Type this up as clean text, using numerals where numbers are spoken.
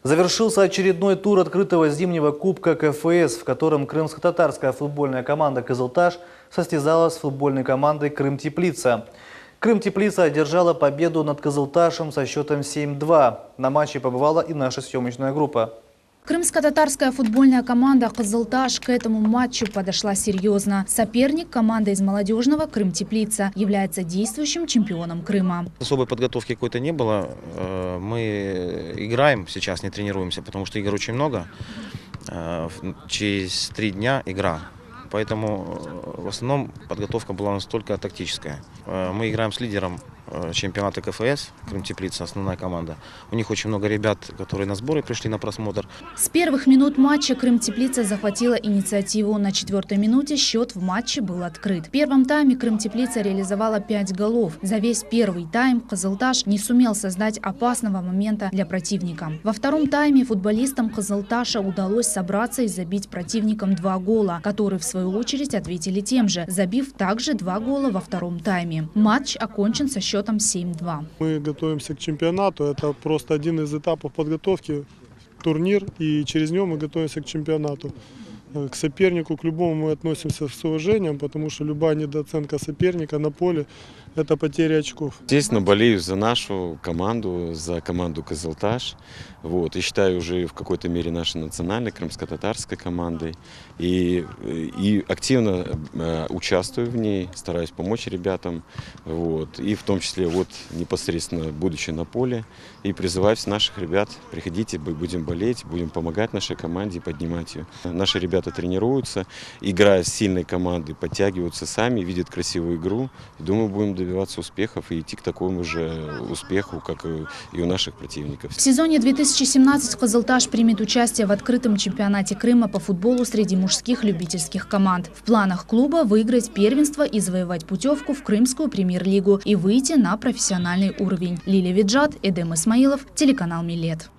Завершился очередной тур открытого зимнего кубка КФС, в котором крымско-татарская футбольная команда «Кызылташ» состязалась с футбольной командой «Крым-Теплица». «Крым-Теплица» одержала победу над «Кызылташем» со счетом 7-2. На матче побывала и наша съемочная группа. Крымско-татарская футбольная команда «Кызылташ» к этому матчу подошла серьезно. Соперник, команда из молодежного «Крым-Теплица», является действующим чемпионом Крыма. Особой подготовки какой-то не было. Мы играем сейчас, не тренируемся, потому что игр очень много. Через 3 дня игра. Поэтому в основном подготовка была у нас только тактическая. Мы играем с лидером чемпионата КФС, Крым-Теплица, основная команда. У них очень много ребят, которые на сборы пришли на просмотр. С первых минут матча Крым-Теплица захватила инициативу. На 4-й минуте счет в матче был открыт. В первом тайме Крым-Теплица реализовала 5 голов. За весь первый тайм «Кызылташ» не сумел создать опасного момента для противника. Во втором тайме футболистам «Кызылташа» удалось собраться и забить противникам 2 гола, которые в свою очередь ответили тем же, забив также 2 гола во втором тайме. Матч окончен со счетом 7-2. Мы готовимся к чемпионату. Это просто один из этапов подготовки, турнир, и через него мы готовимся к чемпионату. К сопернику, к любому мы относимся с уважением, потому что любая недооценка соперника на поле – это потеря очков. Естественно, болею за нашу команду, за команду «Кызылташ». Вот, и считаю уже в какой-то мере нашей национальной крымско-татарской командой. И активно участвую в ней, стараюсь помочь ребятам. Вот, и в том числе вот, непосредственно будучи на поле. И призываю наших ребят: приходите, будем болеть, будем помогать нашей команде, поднимать ее. Наши ребята тренируются, играя с сильной командой, подтягиваются сами, видят красивую игру. И думаю, будем добиваться успехов и идти к такому же успеху, как и у наших противников. В сезоне 2017 «Кызылташ» примет участие в открытом чемпионате Крыма по футболу среди мужских любительских команд. В планах клуба выиграть первенство и завоевать путевку в Крымскую премьер-лигу и выйти на профессиональный уровень. Лилия Виджат, Эдем Исмаилов, телеканал Милет.